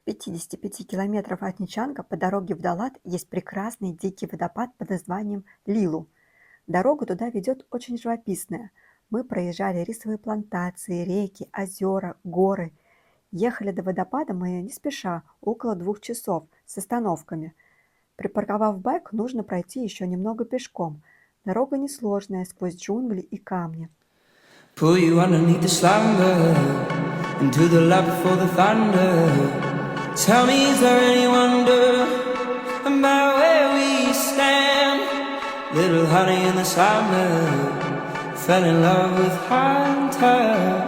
55 километров от Ничанга по дороге в Далат есть прекрасный дикий водопад под названием Лилу. Дорога туда ведет очень живописная. Мы проезжали рисовые плантации, реки, озера, горы. Ехали до водопада мы не спеша, около 2 часов, с остановками. Припарковав байк, нужно пройти еще немного пешком. Дорога несложная, сквозь джунгли и камни. Pull you underneath the slumber, into the light before the thunder. Tell me, is there any wonder about where we stand? Little honey in the summer, fell in love with hunter.